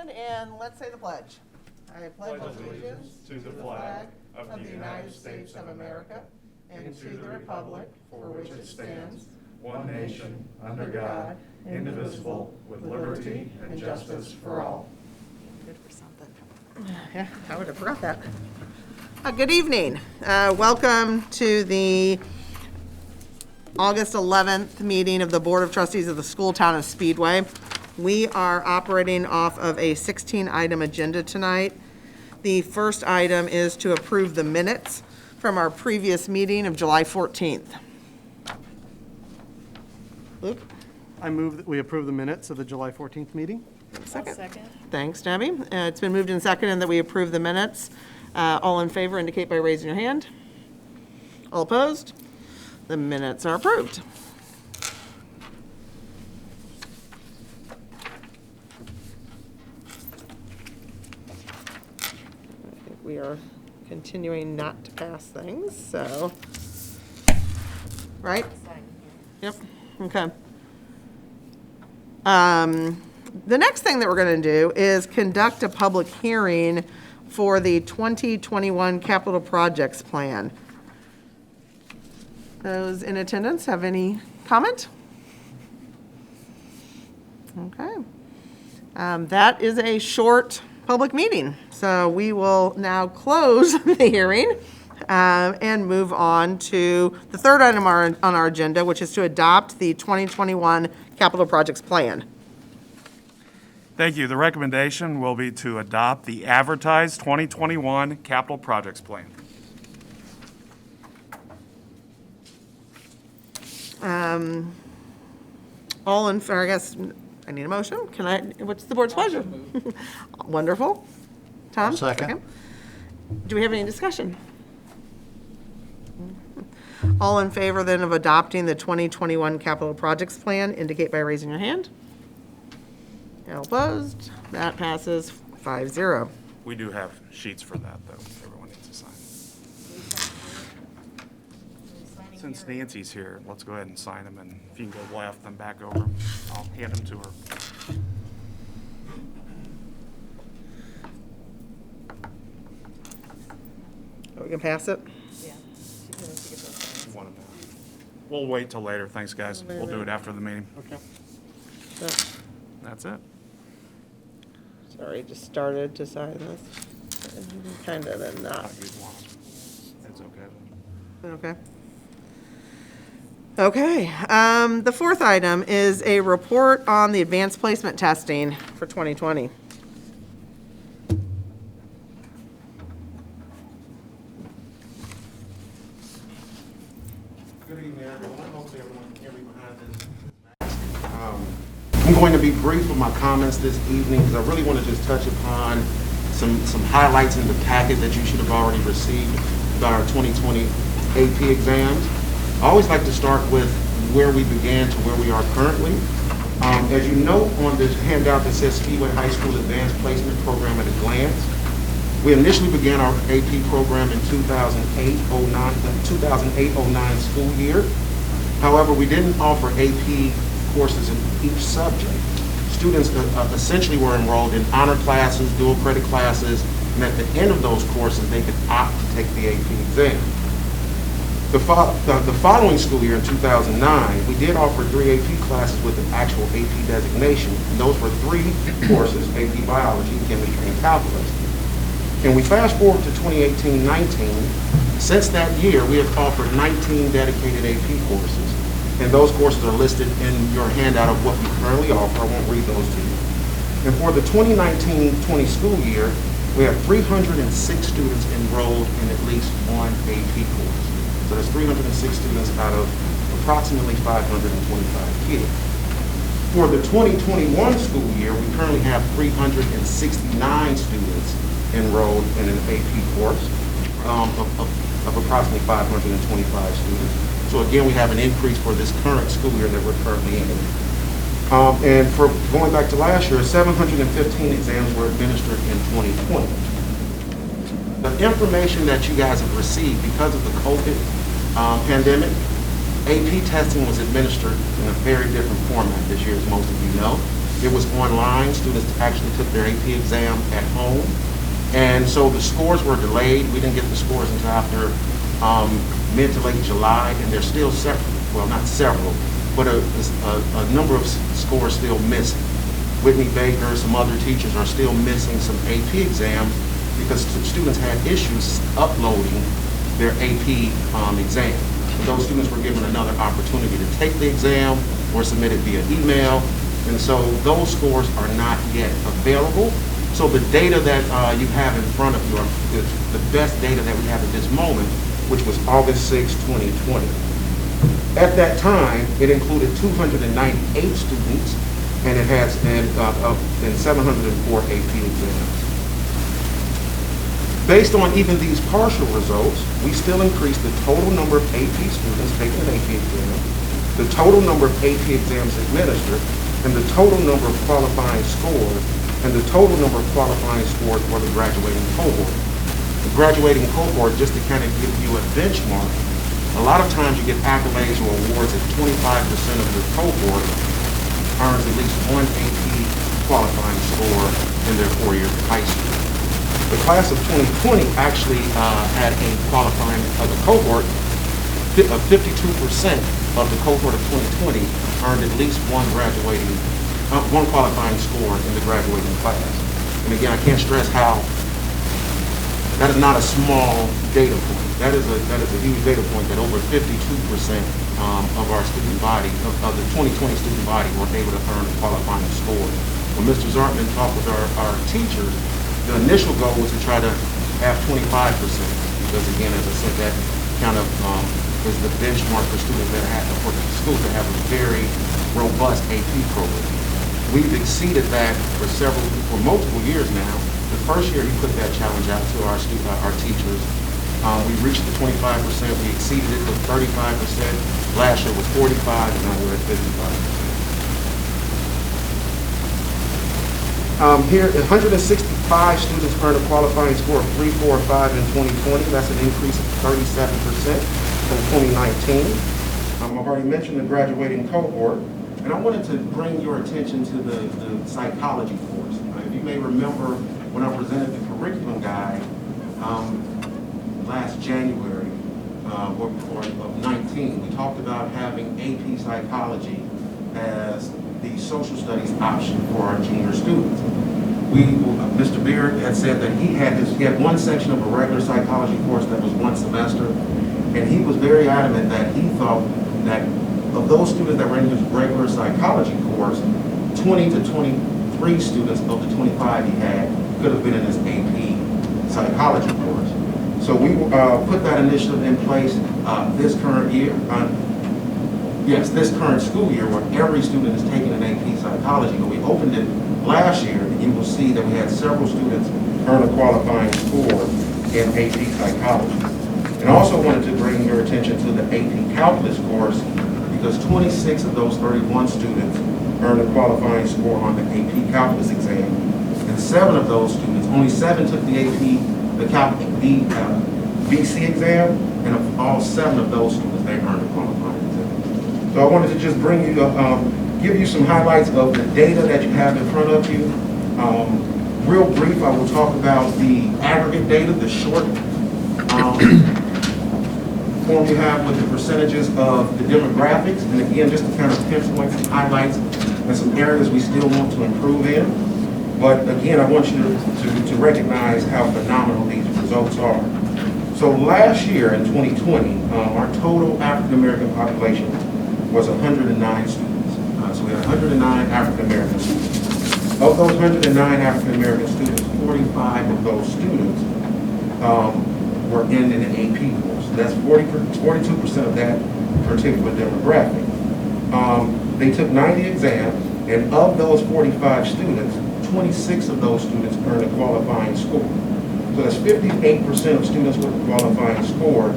stand and let's say the pledge. I pledge allegiance to the flag of the United States of America and to the republic for which it stands, one nation, under God, indivisible, with liberty and justice for all. Good for something. Yeah, I would have forgot that. Good evening. Welcome to the August 11th meeting of the Board of Trustees of the School Town of Speedway. We are operating off of a 16-item agenda tonight. The first item is to approve the minutes from our previous meeting of July 14th. Luke? I move that we approve the minutes of the July 14th meeting. Second. Thanks, Debbie. It's been moved and seconded that we approve the minutes. All in favor indicate by raising your hand. All opposed? The minutes are approved. I think we are continuing not to pass things, so, right? Yep, okay. The next thing that we're going to do is conduct a public hearing for the 2021 Capital Projects Plan. Those in attendance have any comment? Okay. That is a short public meeting, so we will now close the hearing and move on to the third item on our agenda, which is to adopt the 2021 Capital Projects Plan. Thank you. The recommendation will be to adopt the advertised 2021 Capital Projects Plan. All in, I guess, I need a motion. Can I, what's the board's pleasure? Wonderful. Tom? Second. Do we have any discussion? All in favor then of adopting the 2021 Capital Projects Plan, indicate by raising your hand. All opposed? That passes 5-0. We do have sheets for that, though. Everyone needs to sign. Since Nancy's here, let's go ahead and sign them, and if you can go waft them back over, I'll hand them to her. We can pass it? One of them. We'll wait till later. Thanks, guys. We'll do it after the meeting. Okay. That's it. Sorry, just started to sign this. Kind of and not. It's okay. Okay. Okay, the fourth item is a report on the advanced placement testing for 2020. Good evening, everyone. Hopefully everyone can hear me behind this. I'm going to be brief with my comments this evening because I really want to just touch upon some highlights in the packet that you should have already received about our 2020 AP exams. I always like to start with where we began to where we are currently. As you note on this handout that says Speedway High School Advanced Placement Program at a glance, we initially began our AP program in 2008-09 school year. However, we didn't offer AP courses in each subject. Students essentially were enrolled in honor classes, dual credit classes, and at the end of those courses, they could opt to take the AP exam. The following school year in 2009, we did offer 3 AP classes with an actual AP designation, and those were 3 courses, AP Biology, Chemistry, and Calculus. And we fast forward to 2018-19, since that year, we have offered 19 dedicated AP courses, and those courses are listed in your handout of what we currently offer. I won't read those to you. And for the 2019-20 school year, we have 306 students enrolled in at least one AP course. So there's 306 students out of approximately 525 kids. For the 2021 school year, we currently have 369 students enrolled in an AP course of approximately 525 students. So again, we have an increase for this current school year that we're currently in. And for going back to last year, 715 exams were administered in 2020. The information that you guys have received because of the COVID pandemic, AP testing was administered in a very different format this year, as most of you know. It was online. Students actually took their AP exam at home. And so the scores were delayed. We didn't get the scores until after mid to late July, and there's still several, well, not several, but a number of scores still missing. Whitney Baker, some other teachers are still missing some AP exams because students had issues uploading their AP exam. And those students were given another opportunity to take the exam or submit it via email. And so those scores are not yet available. So the data that you have in front of you, the best data that we have at this moment, which was August 6, 2020. At that time, it included 298 students, and it has 704 AP exams. Based on even these partial results, we still increased the total number of AP students taking an AP exam, the total number of AP exams administered, and the total number of qualifying scores, and the total number of qualifying scores for the graduating cohort. The graduating cohort, just to kind of give you a benchmark, a lot of times you get accolades or awards if 25% of the cohort earns at least one AP qualifying score in their 4 years of high school. The class of 2020 actually had a qualifying of the cohort, 52% of the cohort of 2020 earned at least one qualifying score in the graduating class. And again, I can't stress how that is not a small data point. That is a huge data point that over 52% of our student body, of the 2020 student body, were able to earn a qualifying score. When Mr. Zartman talked with our teachers, the initial goal was to try to have 25%, because again, as I said, that kind of is the benchmark for students that have, for the schools that have a very robust AP program. We've exceeded that for multiple years now. The first year he put that challenge out to our teachers. We reached the 25%, we exceeded it to 35%. Last year was 45%, and now we're at 55%. Here, 165 students earned a qualifying score of 3, 4, 5 in 2020. That's an increase of 37% from 2019. I've already mentioned the graduating cohort, and I wanted to bring your attention to the psychology course. If you may remember when I presented the curriculum guide last January of 19, we talked about having AP psychology as the social studies option for our junior students. Mr. Beard had said that he had one section of a regular psychology course that was one semester, and he was very adamant that he thought that of those students that were in his regular psychology course, 20 to 23 students of the 25 he had could have been in his AP psychology course. So we put that initiative in place this current year. This current school year, where every student is taking an AP psychology. But we opened it last year, and you will see that we had several students earn a qualifying score in AP psychology. And I also wanted to bring your attention to the AP calculus course, because 26 of those 31 students earned a qualifying score on the AP calculus exam. And 7 of those students, only 7 took the BC exam, and of all 7 of those students, they earned a qualifying exam. So I wanted to just bring you, give you some highlights of the data that you have in front of you. Real brief, I will talk about the aggregate data, the short form you have with the percentages of the demographics, and again, just to kind of pinpoint some highlights and some areas we still want to improve in. But again, I want you to recognize how phenomenal these results are. So last year in 2020, our total African American population was 109 students. So we had 109 African American students. Of those 109 African American students, 45 of those students were in an AP course. That's 42% of that particular demographic. They took 90 exams, and of those 45 students, 26 of those students earned a qualifying score. So that's 58% of students with a qualifying score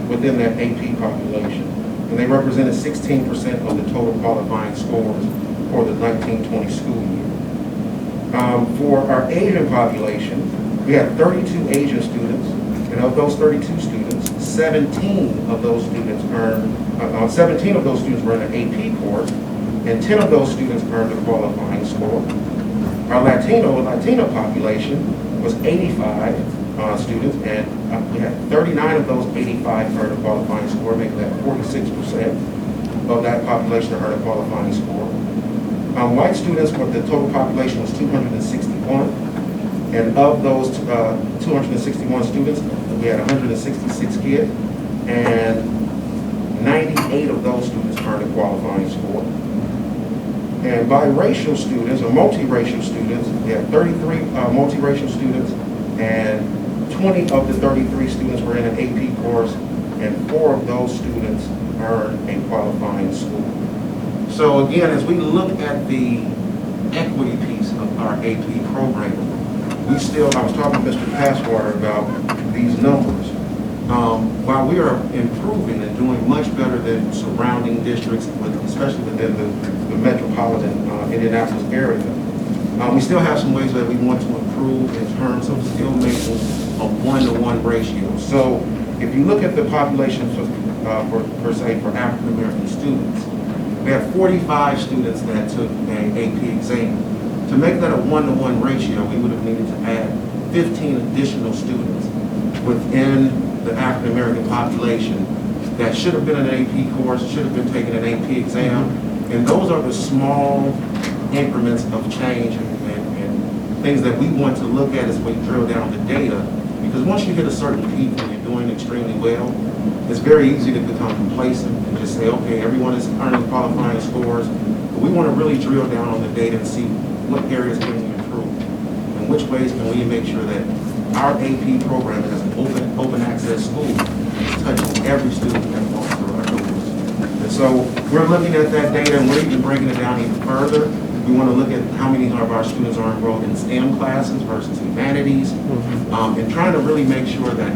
within that AP population. And they represented 16% of the total qualifying scores for the 1920 school year. For our Asian population, we had 32 Asian students, and of those 32 students, 17 of those students were in an AP course, and 10 of those students earned a qualifying score. Our Latino population was 85 students, and we had 39 of those 85 earned a qualifying score, making that 46% of that population earned a qualifying score. White students, the total population was 261, and of those 261 students, we had 166 kids, and 98 of those students earned a qualifying score. And biracial students, or multiracial students, we had 33 multiracial students, and 20 of the 33 students were in an AP course, and 4 of those students earned a qualifying score. So again, as we look at the equity piece of our AP program, I was talking to Mr. Passwater about these numbers. While we are improving and doing much better than surrounding districts, especially within the metropolitan Indianapolis area, we still have some ways that we want to improve in terms of still making a 1-to-1 ratio. So if you look at the population per se for African American students, we have 45 students that took an AP exam. To make that a 1-to-1 ratio, we would have needed to add 15 additional students within the African American population that should have been in an AP course, should have been taking an AP exam. And those are the small increments of change and things that we want to look at as we drill down the data. Because once you hit a certain peak and you're doing extremely well, it's very easy to become complacent and just say, okay, everyone is earning qualifying scores. But we want to really drill down on the data and see what areas can we improve and which ways can we make sure that our AP program as an open access school is touching every student that walks through our doors. And so we're looking at that data, and we're even breaking it down even further. We want to look at how many of our students are enrolled in STEM classes versus humanities, and trying to really make sure that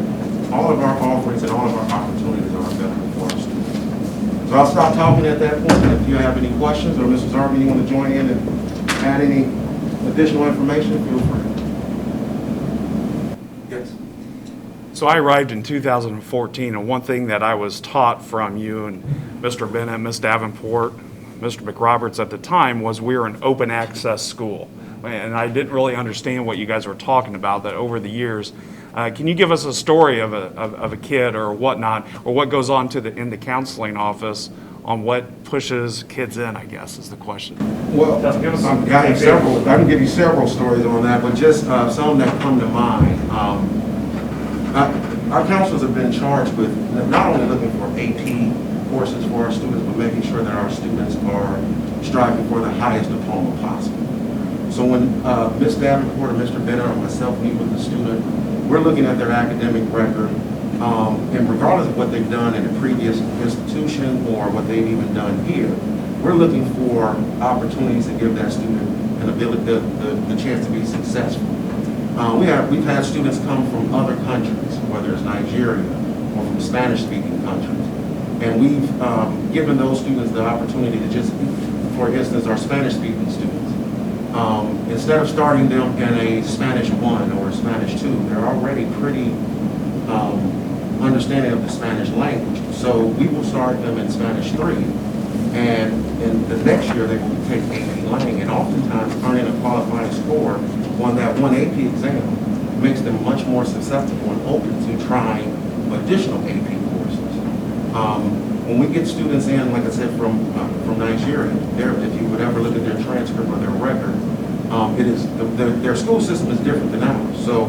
all of our offerings and all of our opportunities are available for our students. So I'll stop talking at that point. If you have any questions, or Mrs. Arvin, you want to join in and add any additional information, feel free. Yes. So I arrived in 2014, and one thing that I was taught from you and Mr. Bennett, Ms. Davenport, Mr. McRoberts at the time was we were an open access school. And I didn't really understand what you guys were talking about, that over the years. Can you give us a story of a kid or whatnot, or what goes on in the counseling office on what pushes kids in, I guess, is the question. Well, I can give you several stories on that, but just some that come to mind. Our counselors have been charged with not only looking for AP courses for our students, but making sure that our students are striving for the highest diploma possible. So when Ms. Davenport or Mr. Bennett or myself meet with the student, we're looking at their academic record, and regardless of what they've done in a previous institution or what they've even done here, we're looking for opportunities to give that student an ability, the chance to be successful. We've had students come from other countries, whether it's Nigeria or from Spanish-speaking countries, and we've given those students the opportunity to just, for instance, our Spanish-speaking students. Instead of starting them in a Spanish 1 or a Spanish 2, they're already pretty understanding of the Spanish language. So we will start them in Spanish 3, and in the next year they will take AP Lang, and oftentimes earning a qualifying score on that one AP exam makes them much more susceptible and open to trying additional AP courses. When we get students in, like I said, from Nigeria, if you would ever look at their transcript or their record, their school system is different than ours. So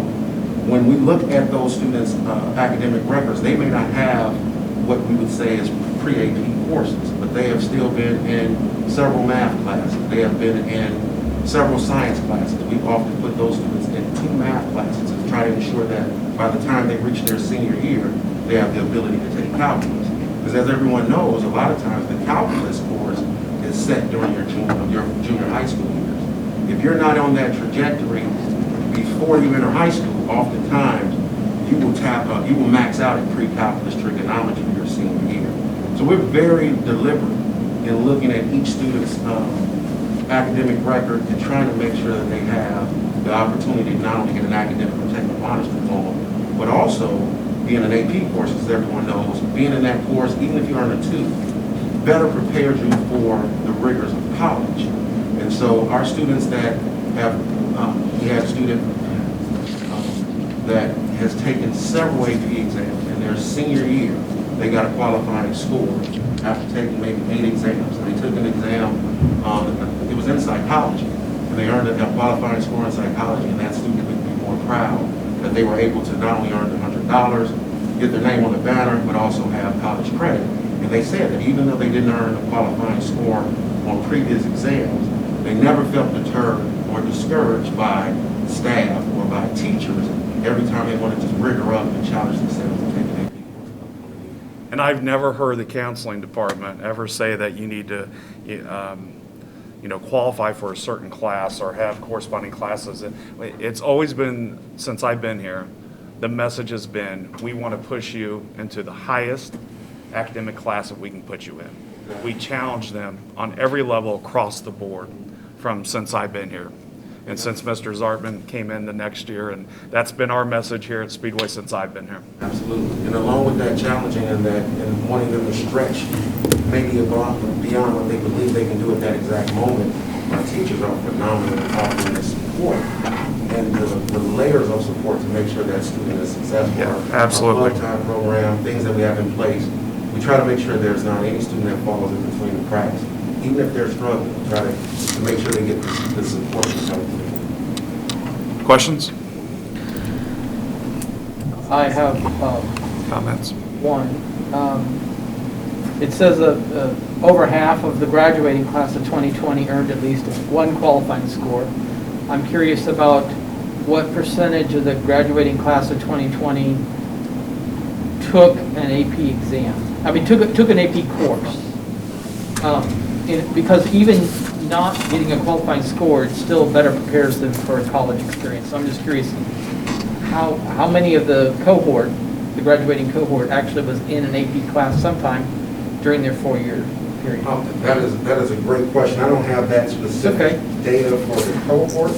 when we look at those students' academic records, they may not have what we would say is pre-AP courses, but they have still been in several math classes. They have been in several science classes. We've often put those students in 2 math classes to try to ensure that by the time they reach their senior year, they have the ability to take calculus. Because as everyone knows, a lot of times the calculus course is set during your junior high school years. If you're not on that trajectory before you enter high school, oftentimes you will max out in pre-calculus trigonometry your senior year. So we're very deliberate in looking at each student's academic record and trying to make sure that they have the opportunity to not only get an academic or technical honors diploma, but also be in an AP course, as everyone knows, being in that course, even if you earn a 2, better prepares you for the rigors of college. And so our students that have, we had a student that has taken several AP exams in their senior year. They got a qualifying score after taking maybe 8 exams. And they took an exam, it was in psychology, and they earned a qualifying score in psychology, and that student could be more proud that they were able to not only earn the $100, get their name on the banner, but also have college credit. And they said that even though they didn't earn a qualifying score on previous exams, they never felt deterred or discouraged by staff or by teachers every time they wanted to rigor up and challenge themselves to take an AP course. And I've never heard the counseling department ever say that you need to, qualify for a certain class or have corresponding classes. It's always been, since I've been here, the message has been, we want to push you into the highest academic class that we can put you in. We challenge them on every level across the board since I've been here. And since Mr. Zartman came in the next year, and that's been our message here at Speedway since I've been here. Absolutely. And along with that challenging and wanting them to stretch maybe beyond what they believe they can do at that exact moment, our teachers are phenomenal in offering the support and the layers of support to make sure that student is successful. Yeah, absolutely. Our time program, things that we have in place, we try to make sure there's not any student that falls in between the cracks. Even if they're struggling, we try to make sure they get the support that's helpful. Questions? I have Comments? one. It says over half of the graduating class of 2020 earned at least one qualifying score. I'm curious about what percentage of the graduating class of 2020 took an AP exam. I mean, took an AP course. Because even not getting a qualifying score, it still better prepares them for a college experience. So I'm just curious, how many of the cohort, the graduating cohort, actually was in an AP class sometime during their 4-year period? Oh, that is a great question. I don't have that specific data for the cohort,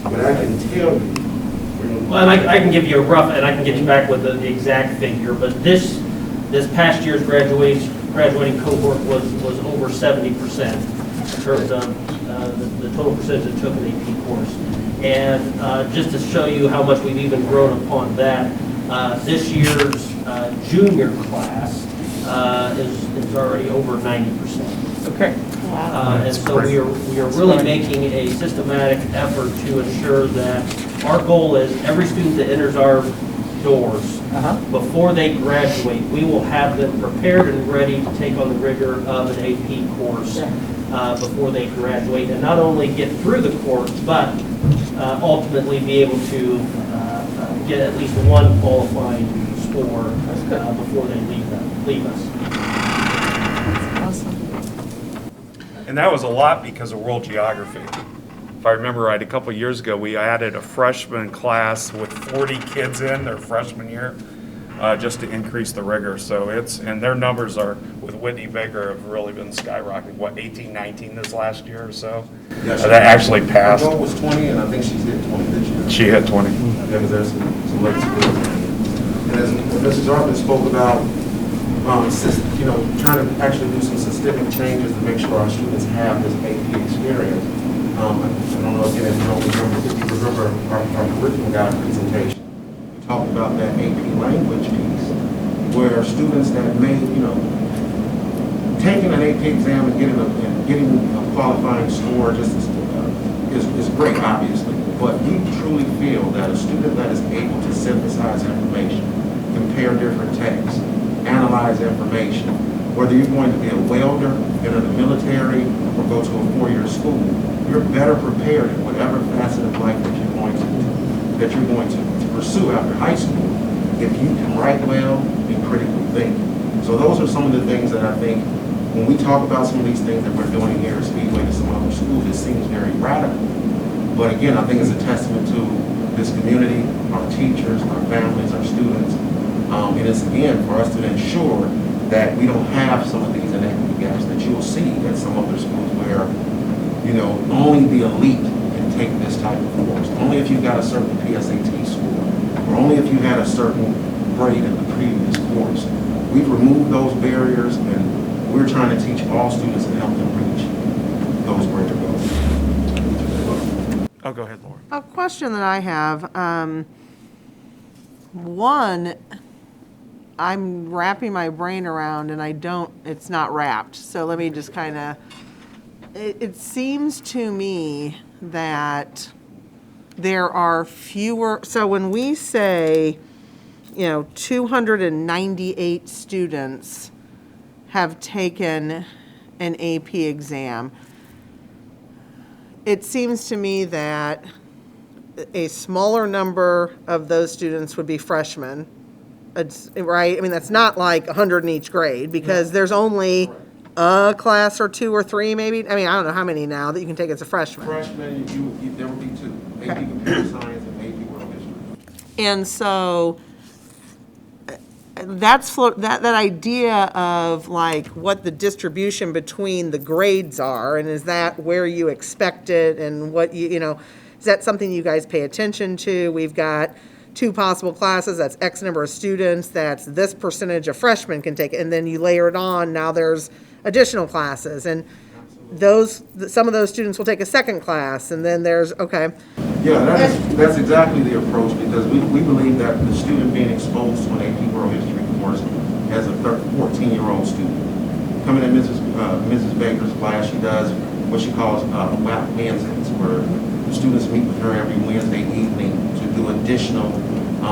but I can tell you. Well, and I can give you a rough, and I can get you back with the exact figure, but this past year's graduating cohort was over 70% in terms of the total percentage that took an AP course. And just to show you how much we've even grown upon that, this year's junior class is already over 90%. Okay. And so we are really making a systematic effort to ensure that our goal is every student that enters our doors, before they graduate, we will have them prepared and ready to take on the rigor of an AP course before they graduate, and not only get through the course, but ultimately be able to get at least one qualifying score before they leave us. Awesome. And that was a lot because of world geography. If I remember right, a couple of years ago, we added a freshman class with 40 kids in their freshman year, just to increase the rigor. So and their numbers are, with Whitney Baker, have really been skyrocketing. What, 18, 19 this last year or so? Yes, That actually passed. Her goal was 20, and I think she's hit 20 this year. She hit 20. Because there's some late schools. And as Mrs. Arvin spoke about, trying to actually do some systemic changes to make sure our students have this AP experience. I don't know again if you remember our curriculum guide presentation. We talked about that AP language piece, where students that may, taking an AP exam and getting a qualifying score just is great, obviously. But we truly feel that a student that is able to synthesize information, compare different texts, analyze information, whether you're going to be a welder, enter the military, or go to a 4-year school, you're better prepared in whatever facet of life that you're going to pursue after high school if you can write well and critically think. So those are some of the things that I think when we talk about some of these things that we're doing here at Speedway to some other schools, it seems very radical. But again, I think it's a testament to this community, our teachers, our families, our students. And it's again for us to ensure that we don't have some of these inequity gaps that you'll see at some other schools where, only the elite can take this type of course. Only if you've got a certain PSAT score, or only if you had a certain grade in the previous course. we've removed those barriers, and we're trying to teach all students and help them reach those greater goals. Oh, go ahead, Laura. A question that I have, one, I'm wrapping my brain around and it's not wrapped. So let me just kind of, it seems to me that there are fewer, so when we say, 298 students have taken an AP exam, it seems to me that a smaller number of those students would be freshmen, right? I mean, that's not like 100 in each grade, because there's only a class or two or three maybe. I mean, I don't know how many now that you can take as a freshman. Freshmen, there would be two, AP Computer Science and AP World History. And so that idea of like what the distribution between the grades are, and is that where you expect it, and what is that something you guys pay attention to? We've got 2 possible classes, that's X number of students, that's this percentage of freshmen can take it, and then you layer it on, now there's additional classes, and some of those students will take a second class, and then there's, okay. Yeah, that's exactly the approach, because we believe that the student being exposed to an AP World History course as a 14-year-old student. Coming in Mrs. Baker's class, she does what she calls WAP Wednesdays, where the students meet with her every Wednesday evening to do additional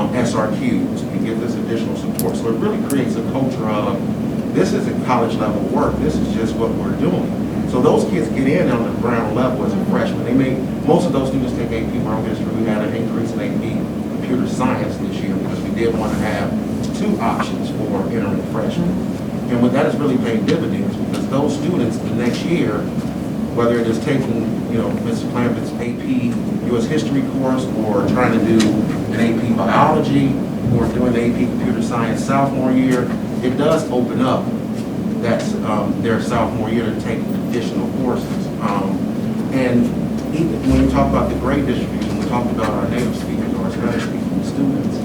SRQs and get this additional support. So it really creates a culture of, this isn't college level work, this is just what we're doing. So those kids get in on the ground level as a freshman. Most of those students take AP World History. We had an increase in AP Computer Science this year because we did want to have 2 options for entering freshmen. And what that has really paid dividends, because those students the next year, whether it is taking, Mrs. Clampett's AP U.S. History course, or trying to do an AP Biology, or doing the AP Computer Science sophomore year, it does open up that's their sophomore year to take additional courses. And even when we talk about the grade distribution, we talked about our native speakers or our Spanish speaking students.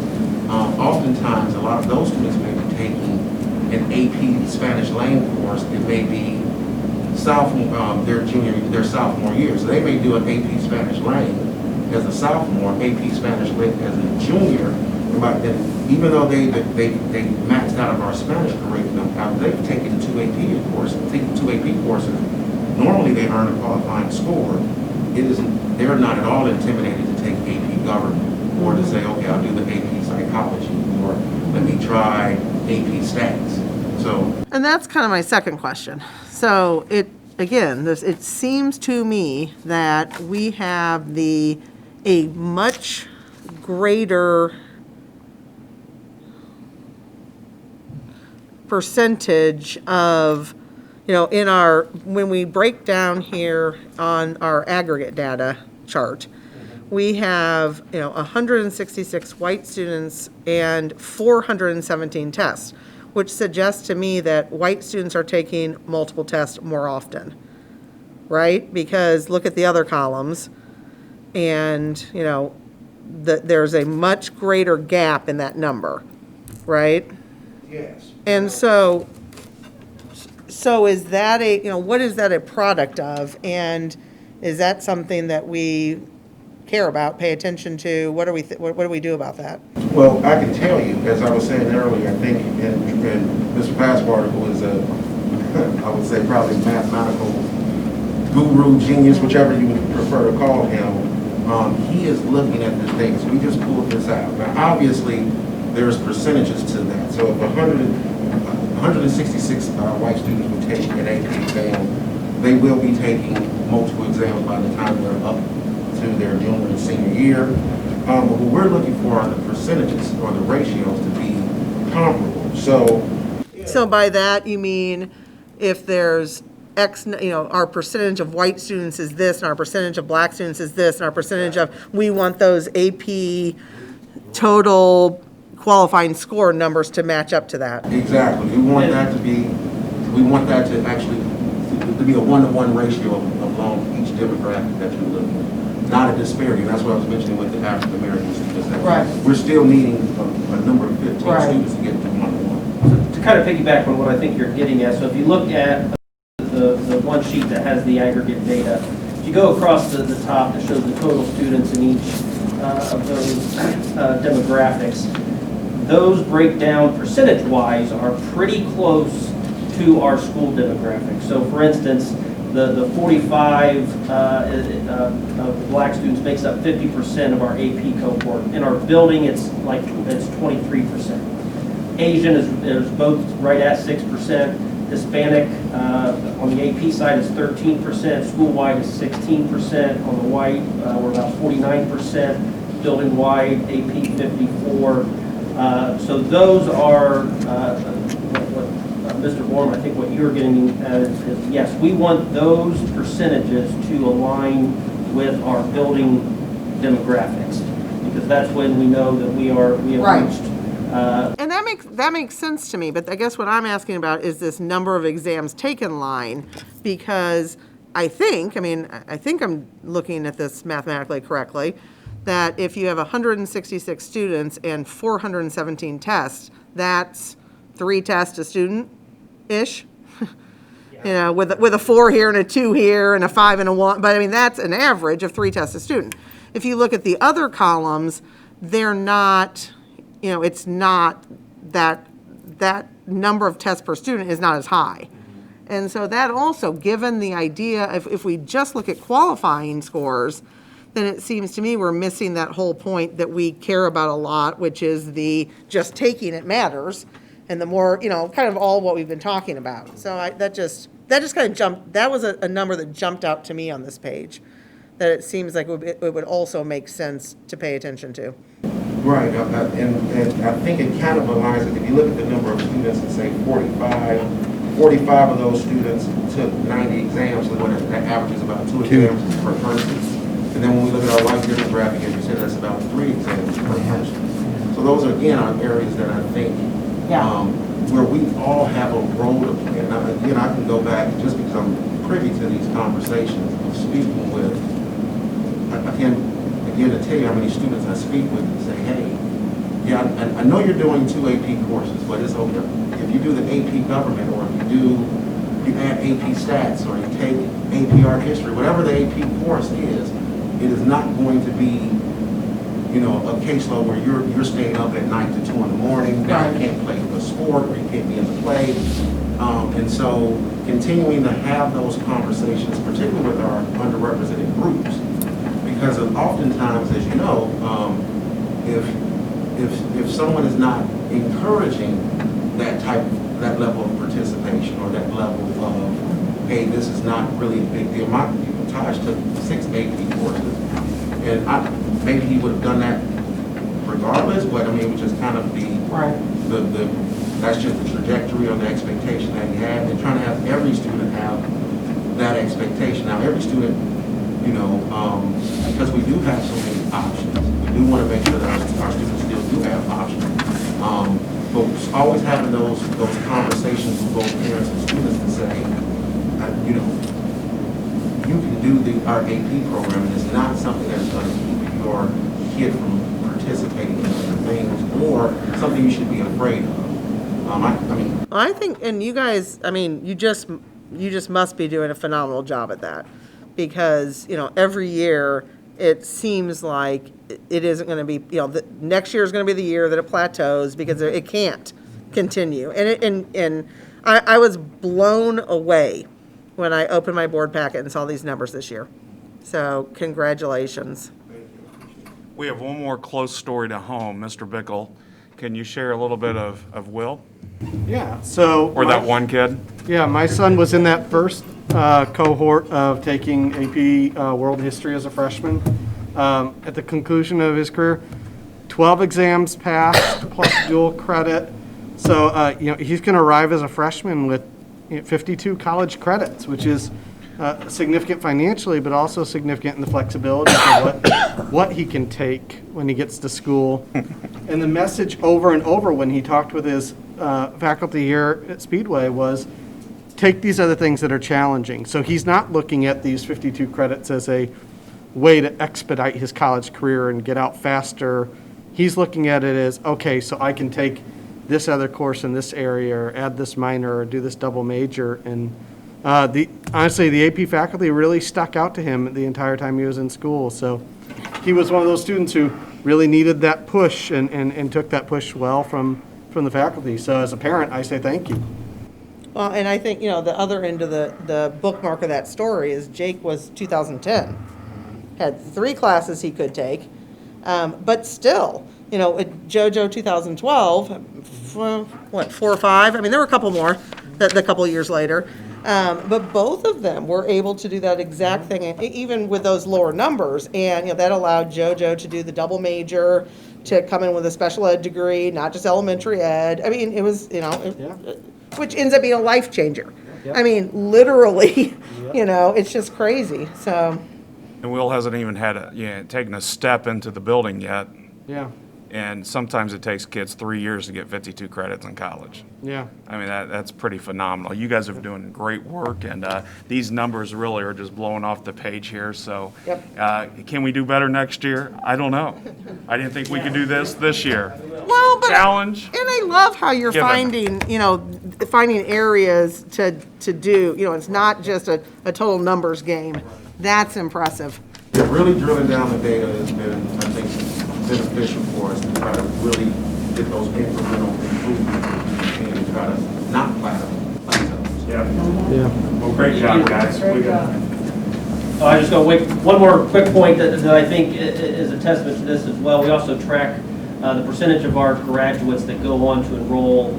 Oftentimes, a lot of those students may be taking an AP Spanish Lane course. It may be their sophomore year. So they may do an AP Spanish Lane as a sophomore, AP Spanish Lit as a junior. But even though they maxed out of our Spanish curriculum, after they've taken 2 AP courses, normally they earn a qualifying score. They're not at all intimidated to take AP Government, or to say, okay, I'll do the AP Psychology, or let me try AP Stats. And that's kind of my second question. So it seems to me that we have a much greater percentage of, when we break down here on our aggregate data chart, we have, 166 white students and 417 tests, which suggests to me that white students are taking multiple tests more often, right? Because look at the other columns, and, there's a much greater gap in that number, right? Yes. And so is that what is that a product of? And is that something that we care about, pay attention to? What do we do about that? Well, I can tell you, as I was saying earlier, I think, and Mr. Passwater, who is I would say probably mathematical guru, genius, whichever you would prefer to call him, he is looking at the things. We just pulled this out. Now, obviously, there's percentages to that. So if 166 white students would take an AP exam, they will be taking multiple exams by the time they're up to their junior and senior year. But what we're looking for are the percentages or the ratios to be comparable. So by that you mean if there's X, our percentage of white students is this, and our percentage of black students is this, and our percentage of, we want those AP total qualifying score numbers to match up to that. Exactly. We want that to actually be a 1-to-1 ratio along each demographic that you're looking at. Not a disparity. And that's what I was mentioning with the African American students. Right. We're still needing a number of 15 right. students to get to 1-to-1. To kind of piggyback on what I think you're getting at. So if you look at the one sheet that has the aggregate data, if you go across the top that shows the total students in each of those demographics, those breakdown percentage-wise are pretty close to our school demographics. So for instance, the 45 of black students makes up 50% of our AP cohort. In our building, it's 23%. Asian is both right at 6%. Hispanic on the AP side is 13%. School-wide is 16%. On the white, we're about 49%. Building-wide, AP 54. So those are Mr. Borm, I think what you're getting at is, yes, we want those percentages to align with our building demographics, because that's when we know that we have Right. reached. And that makes sense to me, but I guess what I'm asking about is this number of exams taken line, because I think I'm looking at this mathematically correctly, that if you have 166 students and 417 tests, that's 3 tests a student-ish. You know, with a 4 here and a 2 here and a 5 and a 1, but I mean, that's an average of 3 tests a student. If you look at the other columns, they're not, you know, it's not that number of tests per student is not as high. And so that also, given the idea, if we just look at qualifying scores, then it seems to me we're missing that whole point that we care about a lot, which is the just taking it matters, and the more, you know, kind of all what we've been talking about. So that just kind of jumped, that was a number that jumped out to me on this page, that it seems like it would also make sense to pay attention to. Right, and I think it kind of aligns with, if you look at the number of students and say 45 of those students took 90 exams, so that averages about 2 exams per person. And then when we look at our white demographic, as you said, that's about 3 exams per person. So those are, again, are areas that I think where we all have a role to play. And again, I can go back, just because I'm privy to these conversations of speaking with, I can begin to tell you how many students I speak with and say, hey, yeah, I know you're doing 2 AP courses, but it's okay. If you do the AP government, or if you add AP stats, or you take AP art history, whatever the AP course is, it is not going to be, you know, a caseload where you're staying up at night to 2 in the morning. Now you can't play a sport, or you can't be in the play. And so continuing to have those conversations, particularly with our underrepresented groups, because oftentimes, as you know, if someone is not encouraging that level of participation, or that level of, hey, this is not really a big deal. Taj took 6 AP courses, and maybe he would have done that regardless, but I mean, it would just kind of be that's just the trajectory or the expectation that he had, and trying to have every student have that expectation. Now, every student, you know, because we do have so many options, we do want to make sure that our students still do have options. But always having those conversations with both parents and students to say, you know, you can do our AP program, and it's not something that's going to keep your kid from participating in other things, or something you should be afraid of. I think, and you guys, I mean, you just must be doing a phenomenal job at that, because, you know, every year it seems like it isn't going to be, you know, next year is going to be the year that it plateaus, because it can't continue. And I was blown away when I opened my board packet and saw these numbers this year. So congratulations. We have one more close story to home, Mr. Bickle. Can you share a little bit of Will? Yeah, so. Or that one kid? Yeah, my son was in that first cohort of taking AP World History as a freshman. At the conclusion of his career, 12 exams passed plus dual credit. So, you know, he's going to arrive as a freshman with 52 college credits, which is significant financially, but also significant in the flexibility for what he can take when he gets to school. And the message over and over when he talked with his faculty here at Speedway was, take these other things that are challenging. So he's not looking at these 52 credits as a way to expedite his college career and get out faster. He's looking at it as, okay, so I can take this other course in this area, or add this minor, or do this double major. And honestly, the AP faculty really stuck out to him the entire time he was in school. So he was one of those students who really needed that push and took that push well from the faculty. So as a parent, I say thank you. Well, and I think, the other end of the bookmark of that story is Jake was 2010. Had 3 classes he could take, but still, JoJo 2012, 4 or 5? I mean, there were a couple more the couple of years later. But both of them were able to do that exact thing, even with those lower numbers. And, that allowed JoJo to do the double major, to come in with a special ed degree, not just elementary ed. I mean, it was, which ends up being a life changer. I mean, literally, it's just crazy. So. And Will hasn't even taken a step into the building yet. Yeah. And sometimes it takes kids 3 years to get 52 credits in college. Yeah. I mean, that's pretty phenomenal. You guys are doing great work, and these numbers really are just blowing off the page here. So can we do better next year? I don't know. I didn't think we could do this year. Well, but Challenge. And I love how you're Given. finding areas to do. It's not just a total numbers game. That's impressive. Yeah, really drilling down the data has been, I think, beneficial for us to try to really get those incremental improvements and try to not plateau. Well, great job, guys. I just going to make one more quick point that I think is a testament to this as well. We also track the percentage of our graduates that go on to enroll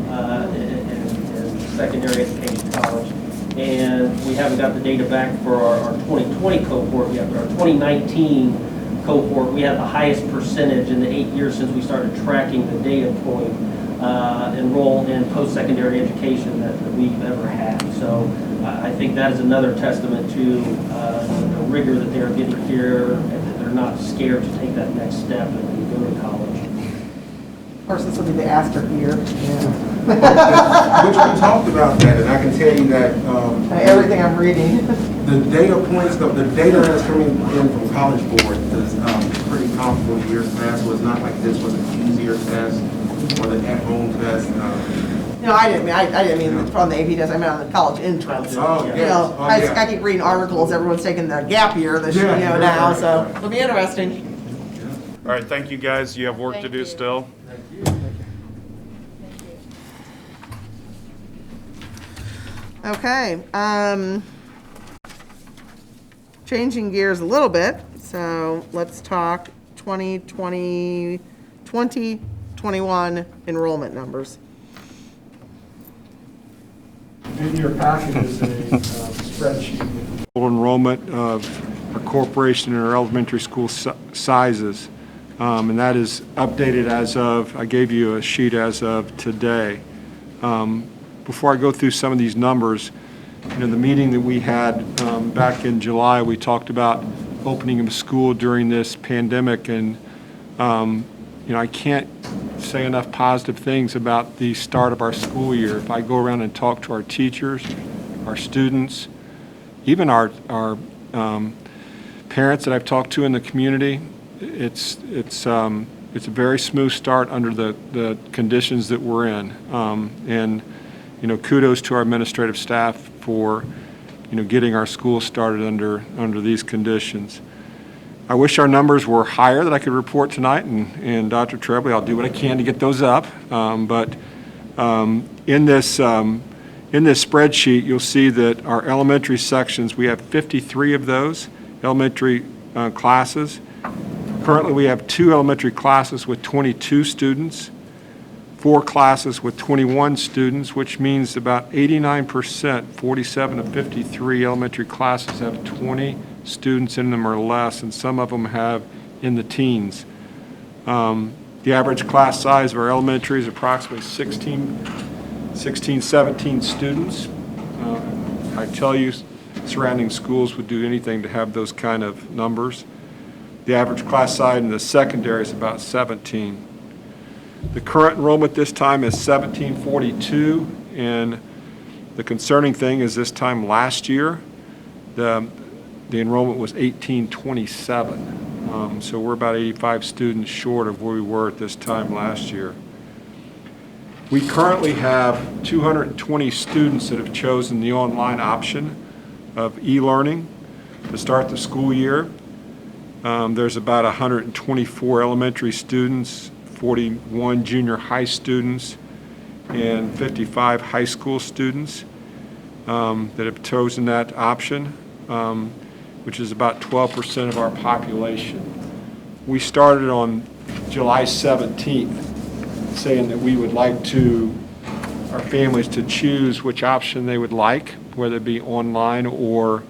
in secondary education college. And we haven't got the data back for our 2020 cohort yet, but our 2019 cohort, we had the highest percentage in the 8 years since we started tracking the data point enroll in post-secondary education that we've ever had. So I think that is another testament to the rigor that they're getting here, and that they're not scared to take that next step and go to college. Of course, this will be the asterisk year. Which we talked about that, and I can tell you that Everything I'm reading. the data points, the data that's coming in from College Board is pretty comparable to years past, so it's not like this was an easier test or the at-home test. No, I didn't mean from the AP test. I meant on the college entrance. Oh, yes. I keep reading articles. Everyone's taking the gap year this year, now, so it'll be interesting. All right, thank you, guys. You have work to do still. Okay, changing gears a little bit, so let's talk 2021 enrollment numbers. In your packet is a spreadsheet. Enrollment of our corporation and our elementary school sizes, and that is updated as of, I gave you a sheet as of today. Before I go through some of these numbers, the meeting that we had back in July, we talked about opening of school during this pandemic, and I can't say enough positive things about the start of our school year. If I go around and talk to our teachers, our students, even our parents that I've talked to in the community, it's a very smooth start under the conditions that we're in, and kudos to our administrative staff for, getting our school started under these conditions. I wish our numbers were higher that I could report tonight, and Dr. Trebley, I'll do what I can to get those up. But in this spreadsheet, you'll see that our elementary sections, we have 53 of those elementary classes. Currently, we have 2 elementary classes with 22 students. 4 classes with 21 students, which means about 89%, 47 of 53 elementary classes have 20 students in them or less, and some of them have in the teens. The average class size of our elementary is approximately 16, 17 students. I tell you, surrounding schools would do anything to have those kind of numbers. The average class size in the secondary is about 17. The current enrollment this time is 1742, and the concerning thing is this time last year, the enrollment was 1827. So we're about 85 students short of where we were at this time last year. We currently have 220 students that have chosen the online option of e-learning to start the school year. There's about 124 elementary students, 41 junior high students, and 55 high school students that have chosen that option, which is about 12% of our population. We started on July 17th saying that we would like our families to choose which option they would like, whether it be online or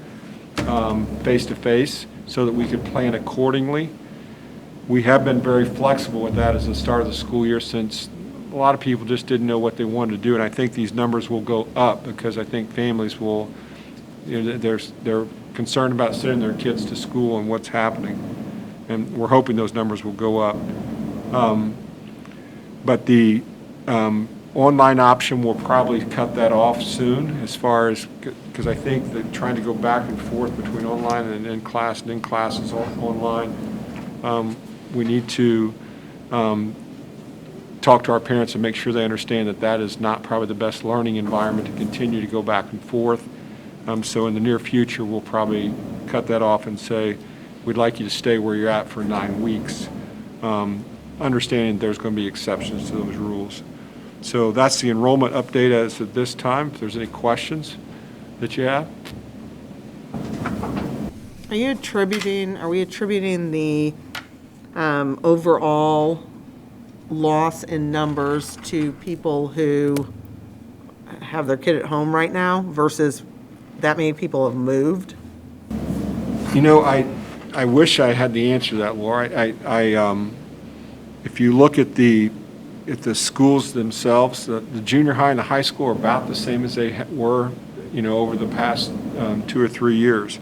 face-to-face, so that we could plan accordingly. We have been very flexible with that as the start of the school year, since a lot of people just didn't know what they wanted to do, and I think these numbers will go up because I think families will, they're concerned about sending their kids to school and what's happening, and we're hoping those numbers will go up. But the online option will probably cut that off soon, as far as, because I think that trying to go back and forth between online and in-class and in-class is online. We need to talk to our parents and make sure they understand that that is not probably the best learning environment to continue to go back and forth. So in the near future, we'll probably cut that off and say, we'd like you to stay where you're at for 9 weeks, understanding there's going to be exceptions to those rules. So that's the enrollment update as of this time. If there's any questions that you have. Are we attributing the overall loss in numbers to people who have their kid at home right now versus that many people have moved? You know, I wish I had the answer to that, Laura. If you look at the schools themselves, the junior high and the high school are about the same as they were, over the past 2 or 3 years.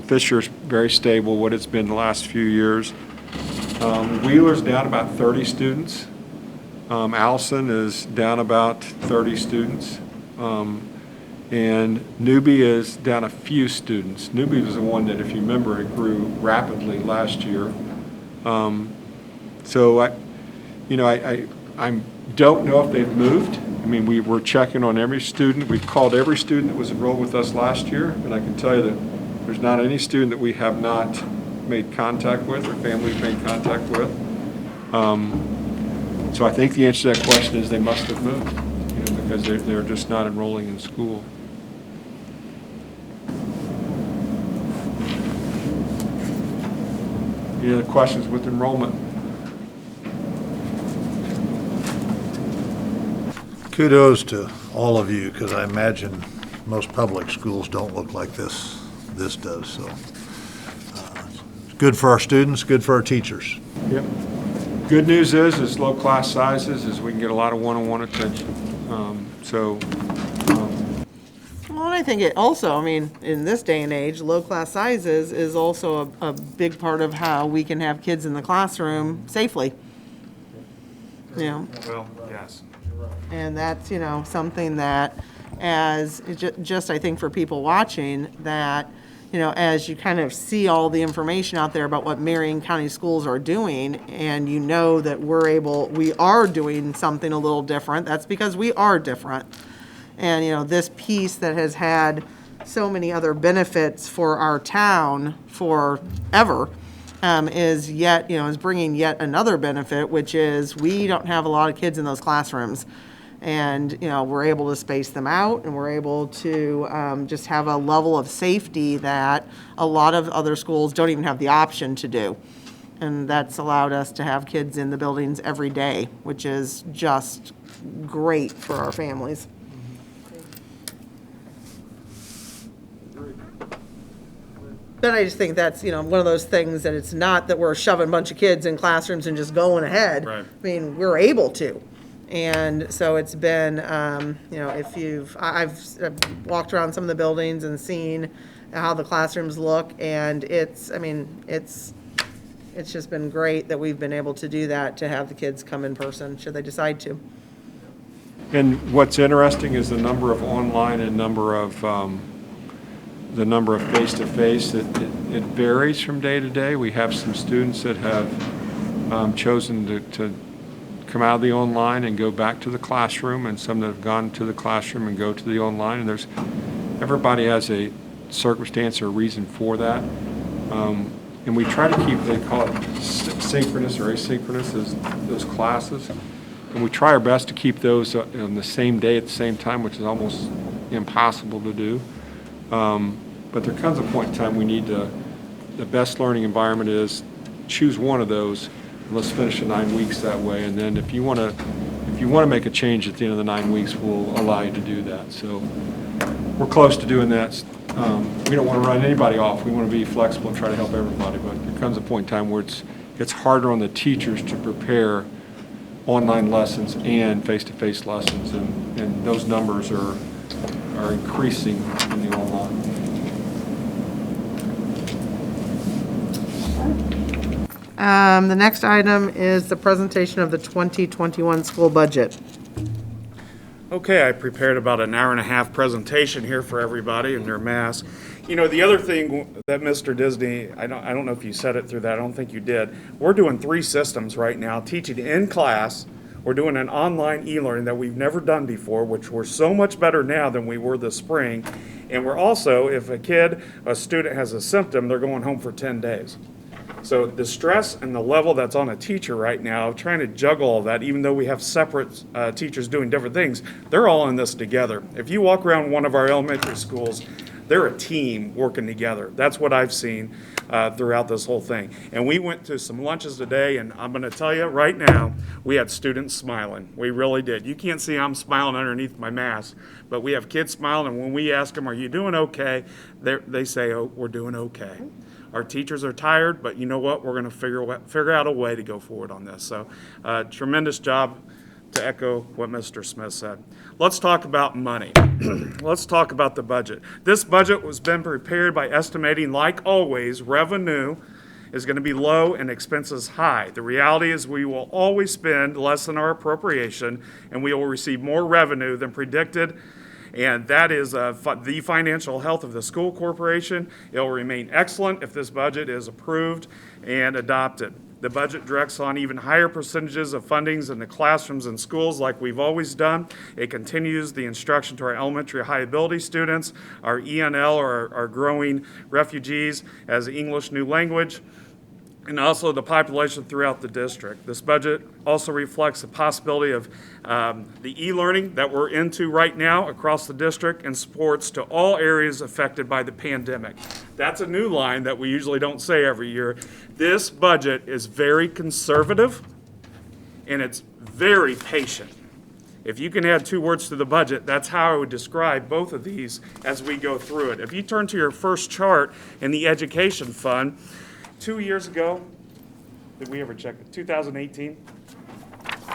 Fisher's very stable, what it's been the last few years. Wheeler's down about 30 students. Allison is down about 30 students. And Newbie is down a few students. Newbie was the one that, if you remember, it grew rapidly last year. So I don't know if they've moved. I mean, we were checking on every student. We've called every student that was enrolled with us last year, and I can tell you that there's not any student that we have not made contact with or families made contact with. So I think the answer to that question is they must have moved, because they're just not enrolling in school. Any other questions with enrollment? Kudos to all of you, because I imagine most public schools don't look like this does. So it's good for our students, good for our teachers. Yep. Good news is low class sizes is we can get a lot of one-on-one attention. Well, and I think it also, in this day and age, low class sizes is also a big part of how we can have kids in the classroom safely. Well, yes. And that's, something that as, just I think for people watching, that, as you kind of see all the information out there about what Marion County schools are doing, and that we are doing something a little different, that's because we are different. And, this piece that has had so many other benefits for our town forever, is bringing yet another benefit, which is we don't have a lot of kids in those classrooms. And, we're able to space them out, and we're able to just have a level of safety that a lot of other schools don't even have the option to do. And that's allowed us to have kids in the buildings every day, which is just great for our families. But I just think that's, one of those things that it's not that we're shoving a bunch of kids in classrooms and just going ahead. Right. We're able to. And so it's been, I've walked around some of the buildings and seen how the classrooms look, and it's just been great that we've been able to do that, to have the kids come in person, should they decide to. And what's interesting is the number of online and number of face-to-face. It varies from day to day. We have some students that have chosen to come out of the online and go back to the classroom, and some that have gone to the classroom and go to the online. And everybody has a circumstance or reason for that. And we try to keep, they call it synchronous or asynchronous, those classes. And we try our best to keep those on the same day at the same time, which is almost impossible to do. But there comes a point in time we need to, the best learning environment is choose one of those, and let's finish the 9 weeks that way. And then if you want to make a change at the end of the 9 weeks, we'll allow you to do that. So we're close to doing that. We don't want to run anybody off. We want to be flexible and try to help everybody. But there comes a point in time where it's harder on the teachers to prepare online lessons and face-to-face lessons, and those numbers are increasing in the online. The next item is the presentation of the 2021 school budget. Okay, I prepared about an hour and a half presentation here for everybody in their masks. You know, the other thing that Mr. Disney, I don't know if you said it through that, I don't think you did. We're doing 3 systems right now, teaching in class. We're doing an online e-learning that we've never done before, which we're so much better now than we were this spring. And we're also, if a student has a symptom, they're going home for 10 days. So the stress and the level that's on a teacher right now, trying to juggle all that, even though we have separate teachers doing different things, they're all in this together. If you walk around one of our elementary schools, they're a team working together. That's what I've seen throughout this whole thing. And we went to some lunches today, and I'm going to tell you right now, we had students smiling. We really did. You can't see I'm smiling underneath my mask, but we have kids smiling, and when we ask them, are you doing okay? They say, oh, we're doing okay. Our teachers are tired, but you know what? We're going to figure out a way to go forward on this. So tremendous job, to echo what Mr. Smith said. Let's talk about money. Let's talk about the budget. This budget was been prepared by estimating, like always, revenue is going to be low and expenses high. The reality is we will always spend less than our appropriation, and we will receive more revenue than predicted. And that is the financial health of the school corporation. It will remain excellent if this budget is approved and adopted. The budget directs on even higher percentages of fundings in the classrooms and schools like we've always done. It continues the instruction to our elementary high ability students, our ENL, or our growing refugees as English new language, and also the population throughout the district. This budget also reflects the possibility of the e-learning that we're into right now across the district and supports to all areas affected by the pandemic. That's a new line that we usually don't say every year. This budget is very conservative and it's very patient. If you can add 2 words to the budget, that's how I would describe both of these as we go through it. If you turn to your first chart in the education fund, 2 years ago, did we ever check it? 2018,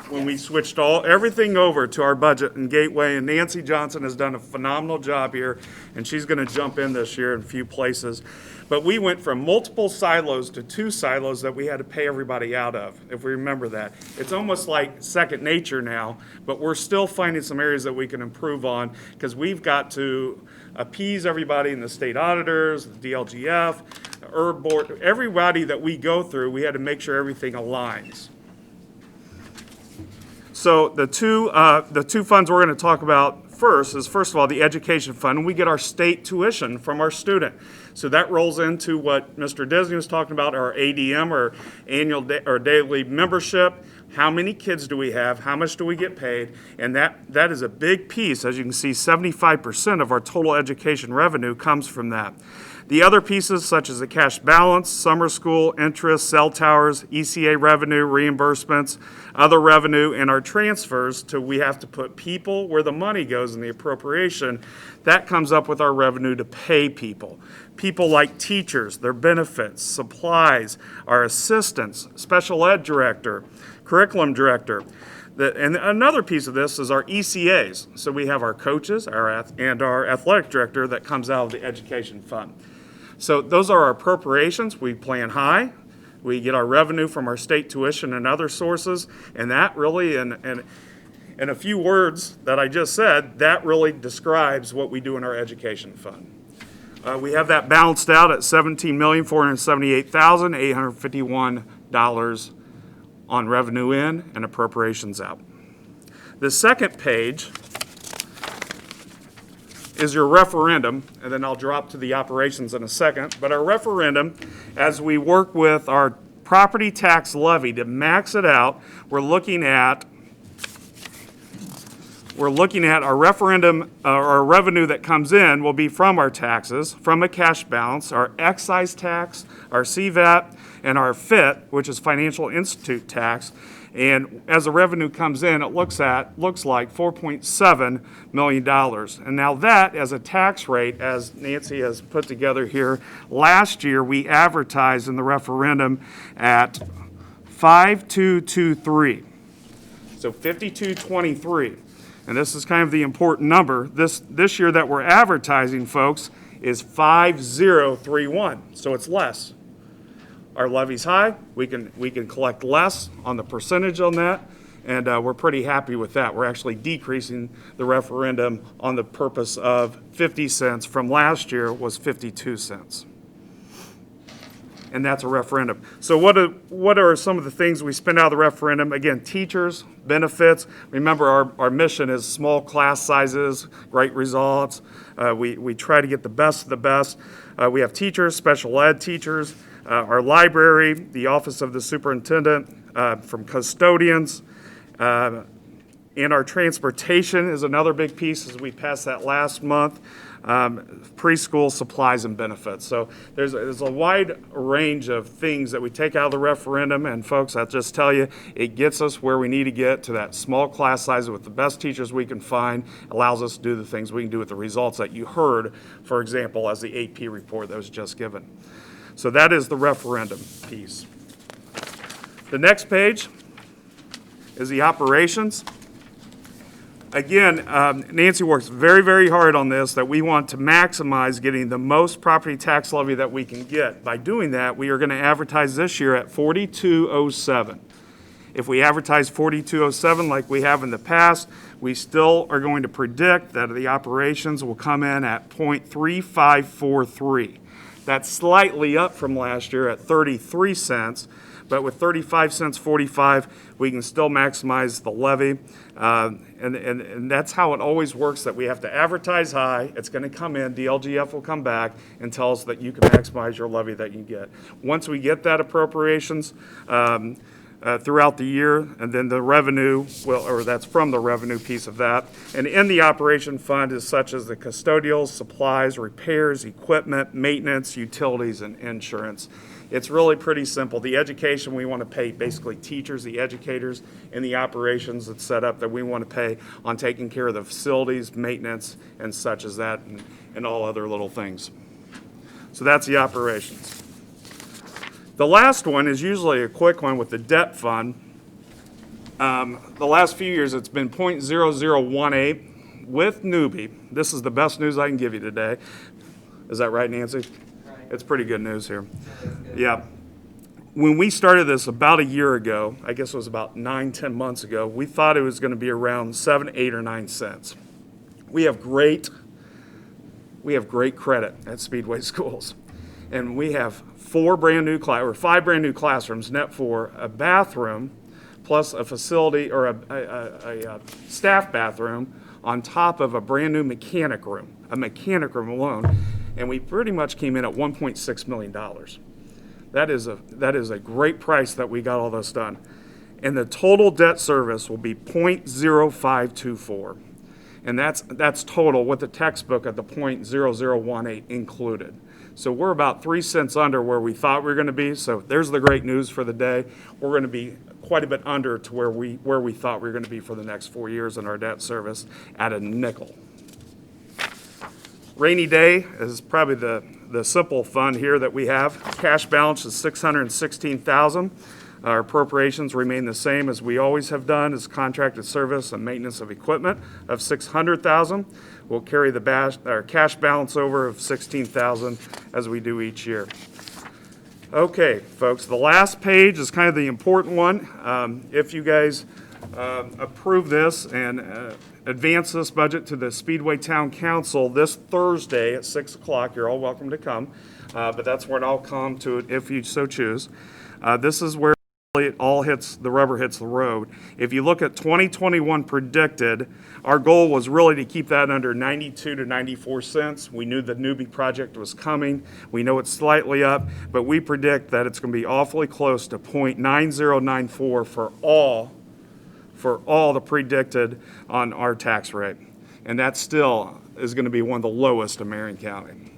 when we switched everything over to our budget and Gateway, and Nancy Johnson has done a phenomenal job here, and she's going to jump in this year in a few places. But we went from multiple silos to 2 silos that we had to pay everybody out of, if we remember that. It's almost like second nature now, but we're still finding some areas that we can improve on because we've got to appease everybody in the state auditors, the DLGF, the Herb Board, everybody that we go through, we had to make sure everything aligns. So the two funds we're going to talk about first is, first of all, the education fund, and we get our state tuition from our student. So that rolls into what Mr. Disney was talking about, our ADM, or annual or daily membership. How many kids do we have? How much do we get paid? And that is a big piece. As you can see, 75% of our total education revenue comes from that. The other pieces, such as the cash balance, summer school, interest, cell towers, ECA revenue, reimbursements, other revenue, and our transfers we have to put people where the money goes in the appropriation, that comes up with our revenue to pay people. People like teachers, their benefits, supplies, our assistants, special ed director, curriculum director. And another piece of this is our ECAs. So we have our coaches and our athletic director that comes out of the education fund. So those are our appropriations. We plan high. We get our revenue from our state tuition and other sources. And that really, in a few words that I just said, that really describes what we do in our education fund. We have that balanced out at $17,478,851 on revenue in and appropriations out. The second page is your referendum, and then I'll drop to the operations in a second. But our referendum, as we work with our property tax levy to max it out, we're looking at our referendum, our revenue that comes in will be from our taxes, from a cash balance, our excise tax, our CVAT, and our FIT, which is Financial Institute tax. And as the revenue comes in, it looks like $4.7 million. And now that, as a tax rate, as Nancy has put together here, last year we advertised in the referendum at 5223. So 5223. And this is kind of the important number. This year that we're advertising, folks, is 5031. So it's less. Our levy's high, we can collect less on the percentage on that, and we're pretty happy with that. We're actually decreasing the referendum on the purpose of 50 cents from last year was 52 cents. And that's a referendum. So what are some of the things we spend out of the referendum? Again, teachers, benefits. Remember, our mission is small class sizes, great results. We try to get the best of the best. We have teachers, special ed teachers, our library, the office of the superintendent, from custodians, and our transportation is another big piece as we passed that last month. Preschool supplies and benefits. So there's a wide range of things that we take out of the referendum, and folks, I'll just tell you, it gets us where we need to get to that small class size with the best teachers we can find, allows us to do the things we can do with the results that you heard, for example, as the AP report that was just given. So that is the referendum piece. The next page is the operations. Again, Nancy works very, very hard on this, that we want to maximize getting the most property tax levy that we can get. By doing that, we are going to advertise this year at 4207. If we advertise 4207 like we have in the past, we still are going to predict that the operations will come in at 0.3543. That's slightly up from last year at 33 cents, but with 35 cents 45, we can still maximize the levy. And that's how it always works, that we have to advertise high. It's going to come in. DLGF will come back and tell us that you can maximize your levy that you get. Once we get that appropriations throughout the year, and then the revenue that's from the revenue piece of that. And in the operation fund is such as the custodial, supplies, repairs, equipment, maintenance, utilities, and insurance. It's really pretty simple. The education we want to pay, basically teachers, the educators, and the operations that's set up that we want to pay on taking care of the facilities, maintenance, and such as that, and all other little things. So that's the operations. The last one is usually a quick one with the debt fund. The last few years it's been 0.0018 with newbie. This is the best news I can give you today. Is that right, Nancy? Right. It's pretty good news here. Yeah. When we started this about a year ago, I guess it was about 9-10 months ago, we thought it was going to be around 7, 8, or 9 cents. We have great credit at Speedway schools, and we have 5 brand new classrooms, net for a bathroom, plus a facility or a staff bathroom on top of a brand new mechanic room alone, and we pretty much came in at $1.6 million. That is a great price that we got all this done, and the total debt service will be 0.0524, and that's total with the textbook at the 0.0018 included. So we're about 3 cents under where we thought we were going to be. So there's the great news for the day. We're going to be quite a bit under to where we thought we were going to be for the next 4 years in our debt service at a nickel. Rainy day is probably the simple fund here that we have. Cash balance is $616,000. Our appropriations remain the same as we always have done, as contracted service and maintenance of equipment of $600,000. We'll carry our cash balance over of $16,000 as we do each year. Okay, folks, the last page is kind of the important one. If you guys approve this and advance this budget to the Speedway Town Council this Thursday at 6 o'clock, you're all welcome to come, but that's when I'll come to it if you so choose. This is where it all hits, the rubber hits the road. If you look at 2021 predicted, our goal was really to keep that under 92 to 94 cents. We knew the newbie project was coming. We know it's slightly up, but we predict that it's going to be awfully close to 0.9094 for all the predicted on our tax rate. And that still is going to be one of the lowest in Marion County.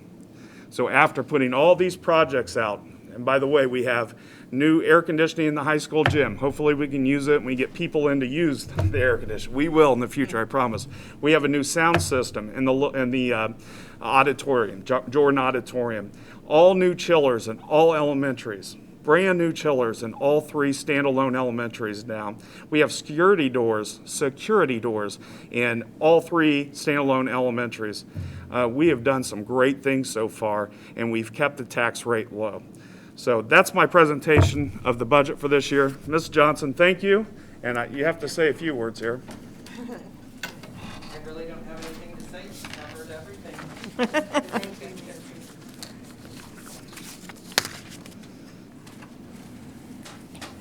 So after putting all these projects out, and by the way, we have new air conditioning in the high school gym. Hopefully we can use it and we get people in to use the air conditioning. We will in the future, I promise. We have a new sound system in the auditorium, Jordan Auditorium. All new chillers in all elementaries. Brand new chillers in all 3 standalone elementaries now. We have security doors in all 3 standalone elementaries. We have done some great things so far, and we've kept the tax rate low. So that's my presentation of the budget for this year. Ms. Johnson, thank you, and you have to say a few words here. I really don't have anything to say. Covered everything.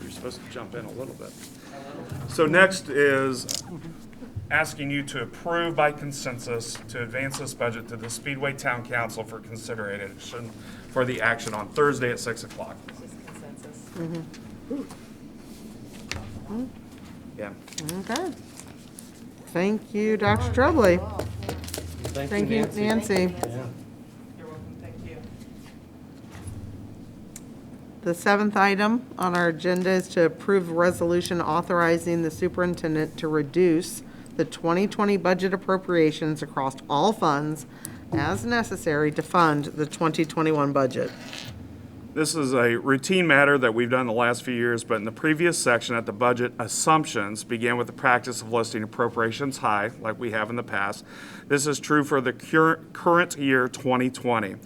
You're supposed to jump in a little bit. So next is asking you to approve by consensus to advance this budget to the Speedway Town Council for consideration for the action on Thursday at 6 o'clock. Yeah. Okay. Thank you, Dr. Trubley. Thank you, Nancy. You're welcome, thank you. The 7th item on our agenda is to approve a resolution authorizing the superintendent to reduce the 2020 budget appropriations across all funds as necessary to fund the 2021 budget. This is a routine matter that we've done the last few years, but in the previous section at the budget assumptions began with the practice of listing appropriations high, like we have in the past. This is true for the current year 2020.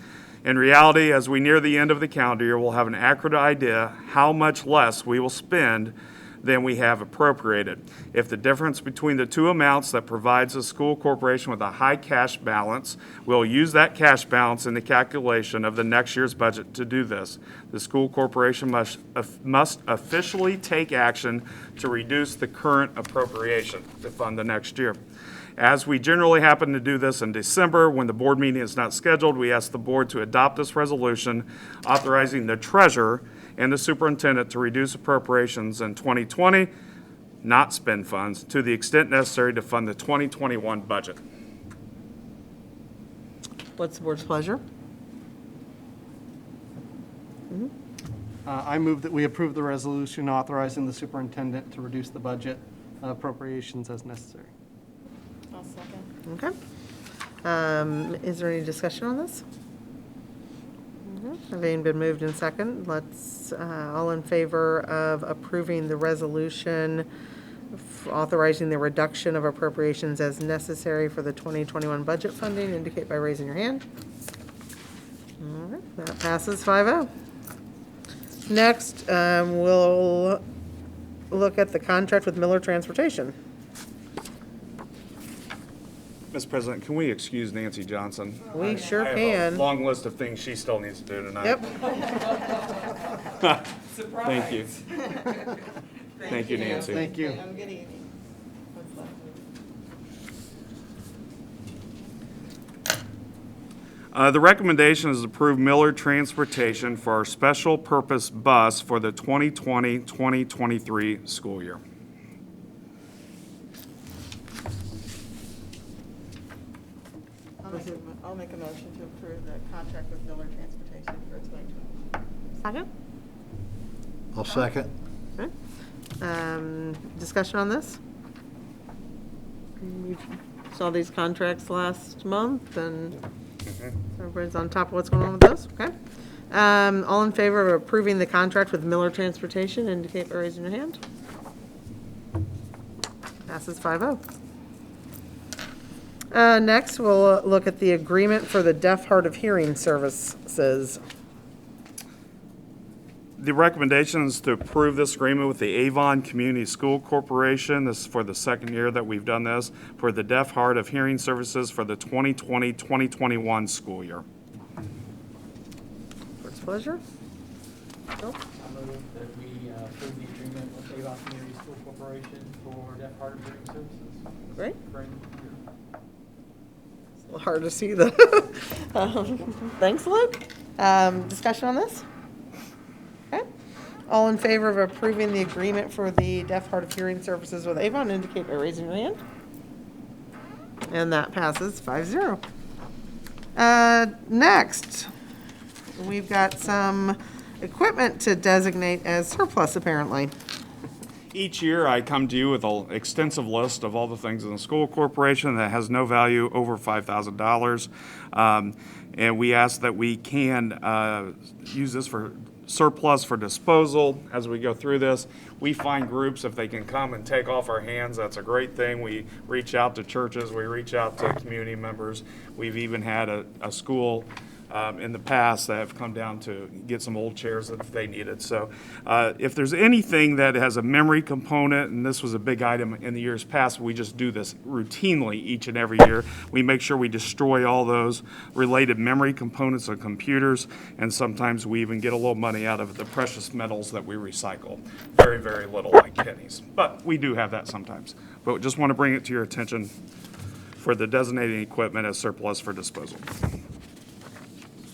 In reality, as we near the end of the calendar year, we'll have an accurate idea how much less we will spend than we have appropriated. If the difference between the two amounts that provides a school corporation with a high cash balance, we'll use that cash balance in the calculation of the next year's budget to do this. The school corporation must officially take action to reduce the current appropriation to fund the next year. As we generally happen to do this in December, when the board meeting is not scheduled, we ask the board to adopt this resolution authorizing the treasurer and the superintendent to reduce appropriations in 2020, not spend funds, to the extent necessary to fund the 2021 budget. What's the board's pleasure? I move that we approve the resolution authorizing the superintendent to reduce the budget appropriations as necessary. I'll second. Okay. Is there any discussion on this? No. Having been moved in second, let's, all in favor of approving the resolution authorizing the reduction of appropriations as necessary for the 2021 budget funding, indicate by raising your hand. All right, that passes 5-0. Next, we'll look at the contract with Miller Transportation. Mr. President, can we excuse Nancy Johnson? We sure I have can. a long list of things she still needs to do tonight. Yep. Thank you. Thank you, Nancy. Thank you. Have a good evening. The recommendation is to approve Miller Transportation for our special purpose bus for the 2020-2023 school year. I'll make a motion to approve the contract with Miller Transportation for 2020. Second? I'll second. Okay. Discussion on this? We saw these contracts last month, and everybody's on top of what's going on with those, okay? All in favor of approving the contract with Miller Transportation, indicate by raising your hand. Passes 5-0. Next, we'll look at the agreement for the deaf, hard of hearing services. The recommendation is to approve this agreement with the Avon Community School Corporation. This is for the second year that we've done this, for the deaf, hard of hearing services for the 2020-2021 school year. Board's pleasure. Bill? I move that we approve the agreement Community School Corporation for deaf, hard of hearing services. Great. Frank? It's a little hard to see the, thanks, Luke. Discussion on this? Okay. All in favor of approving the agreement for the deaf, hard of hearing services with Avon, indicate by raising your hand. And that passes 5-0. Next, we've got some equipment to designate as surplus, apparently. Each year, I come to you with an extensive list of all the things in the school corporation that has no value over $5,000. And we ask that we can use this for surplus for disposal. As we go through this, we find groups, if they can come and take off our hands, that's a great thing. We reach out to churches, we reach out to community members. We've even had a school in the past that have come down to get some old chairs that they needed. So if there's anything that has a memory component, and this was a big item in the years past, we just do this routinely each and every year. We make sure we destroy all those related memory components of computers, and sometimes we even get a little money out of the precious metals that we recycle. Very, very little, like pennies. But we do have that sometimes. But just want to bring it to your attention for the designating equipment as surplus for disposal.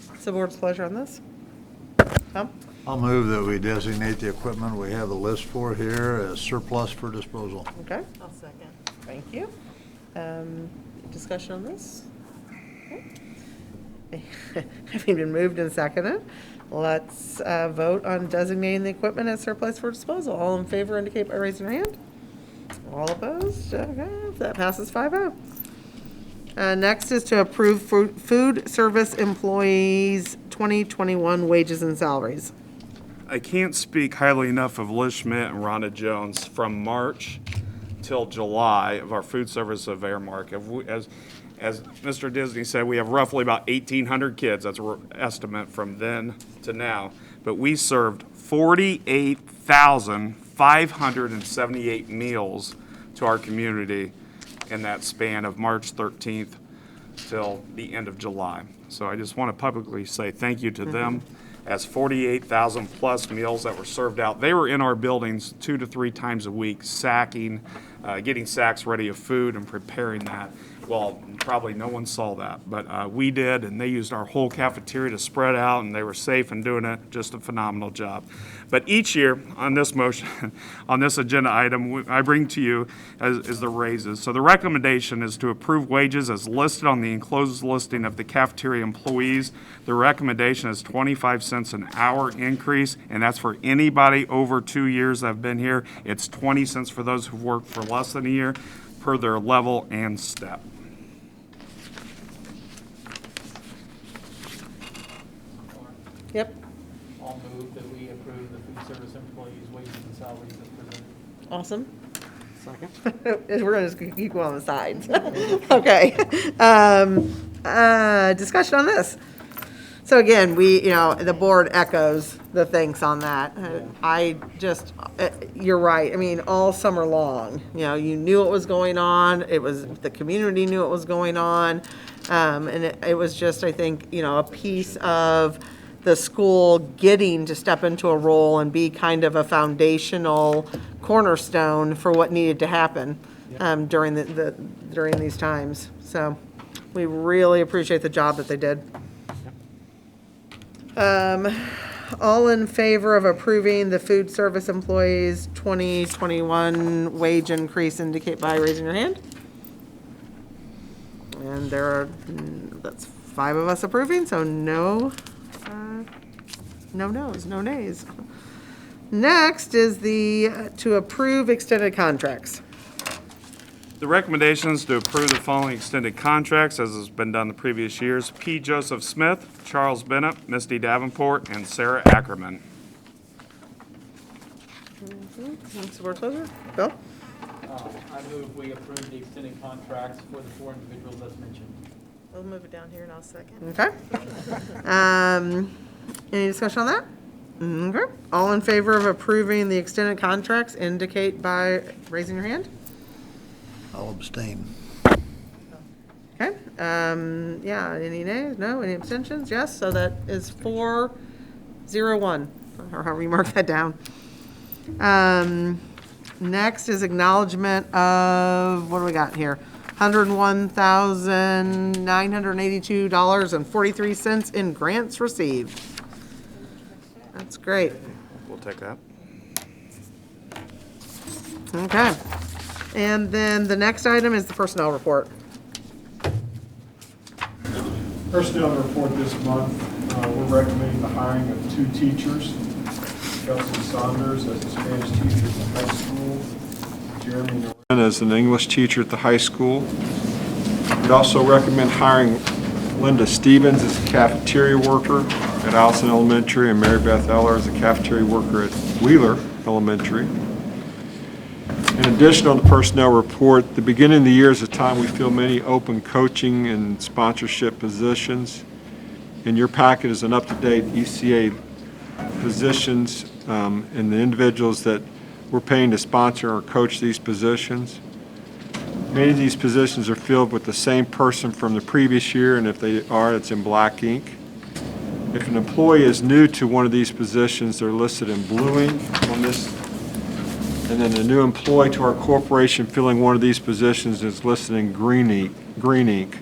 What's the board's pleasure on this? Tom? I'll move that we designate the equipment we have a list for here as surplus for disposal. Okay. I'll second. Thank you. Discussion on this? Okay. Having been moved and seconded, let's vote on designating the equipment as surplus for disposal. All in favor indicate by raising your hand. All opposed? Okay, that passes 5-0. Next is to approve food service employees' 2021 wages and salaries. I can't speak highly enough of Liz Schmidt and Rhonda Jones from March till July of our food service of Airmark. As Mr. Disney said, we have roughly about 1,800 kids. That's an estimate from then to now. But we served 48,578 meals to our community in that span of March 13th till the end of July. So I just want to publicly say thank you to them, as 48,000 plus meals that were served out. They were in our buildings 2 to 3 times a week, sacking, getting sacks ready of food and preparing that. Well, probably no one saw that, but we did, and they used our whole cafeteria to spread out, and they were safe in doing it. Just a phenomenal job. But each year on this motion, on this agenda item, I bring to you is the raises. So the recommendation is to approve wages as listed on the enclosed listing of the cafeteria employees. The recommendation is 25 cents an hour increase, and that's for anybody over 2 years that have been here. It's 20 cents for those who've worked for less than a year, per their level and step. Yep. I'll move that we approve the food service employees' wages and salaries as presented. Awesome. Second. We're gonna just keep going on the sides. Okay. Discussion on this. So again, the board echoes the thanks on that. You're right. I mean, all summer long, you knew what was going on. The community knew what was going on. And it was just, I think, a piece of the school getting to step into a role and be kind of a foundational cornerstone for what needed to happen during these times. So we really appreciate the job that they did. All in favor of approving the food service employees' 2021 wage increase indicate by raising your hand. And that's 5 of us approving, so no no's, no nays. Next is to approve extended contracts. The recommendation is to approve the following extended contracts as has been done the previous years. P. Joseph Smith, Charles Bennett, Misty Davenport, and Sarah Ackerman. What's the board pleasure? Bill? I move we approve the extended contracts for the 4 individuals as mentioned. We'll move it down here and I'll second. Okay. Any discussion on that? Okay. All in favor of approving the extended contracts indicate by raising your hand. I'll abstain. Okay. Any nays? No? Any abstentions? Yes. So that is 4-0-1, or however you mark that down. Next is acknowledgement of, what do we got here? $101,982.43 in grants received. That's great. We'll take that. Okay. And then the next item is the personnel report. Personnel report this month, we're recommending the hiring of 2 teachers. Kelsey Saunders as a Spanish teacher at the high school, Jeremy And as an English teacher at the high school. We'd also recommend hiring Linda Stevens as a cafeteria worker at Allison Elementary and Mary Beth Eller as a cafeteria worker at Wheeler Elementary. In addition, on the personnel report, the beginning of the year is a time we fill many open coaching and sponsorship positions. In your packet is an up-to-date ECA positions and the individuals that we're paying to sponsor or coach these positions. Many of these positions are filled with the same person from the previous year, and if they are, it's in black ink. If an employee is new to one of these positions, they're listed in blue ink on this. And then a new employee to our corporation filling one of these positions is listed in green ink.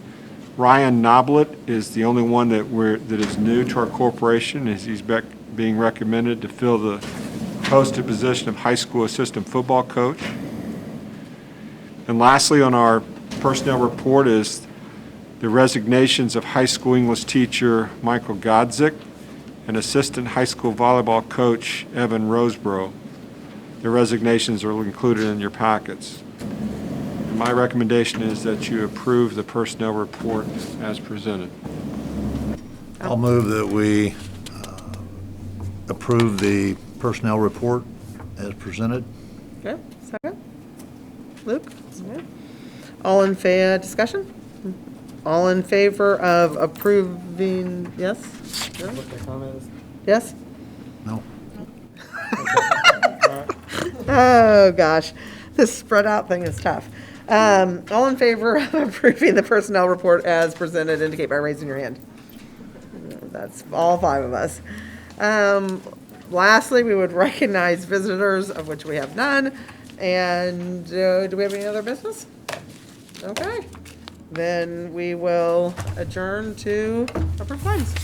Ryan Noblet is the only one that is new to our corporation, as he's being recommended to fill the posted position of high school assistant football coach. And lastly, on our personnel report is the resignations of high school English teacher Michael Godzik and assistant high school volleyball coach Evan Roseborough. The resignations are included in your packets. And my recommendation is that you approve the personnel report as presented. I'll move that we approve the personnel report as presented. Okay, second. Luke? Okay. All in favor, discussion? All in favor of approving, yes? What the comment is? Yes? No? Oh, gosh, this spread out thing is tough. All in favor of approving the personnel report as presented, indicate by raising your hand. That's all 5 of us. Lastly, we would recognize visitors, of which we have none. And do we have any other business? Okay, then we will adjourn to upper claims.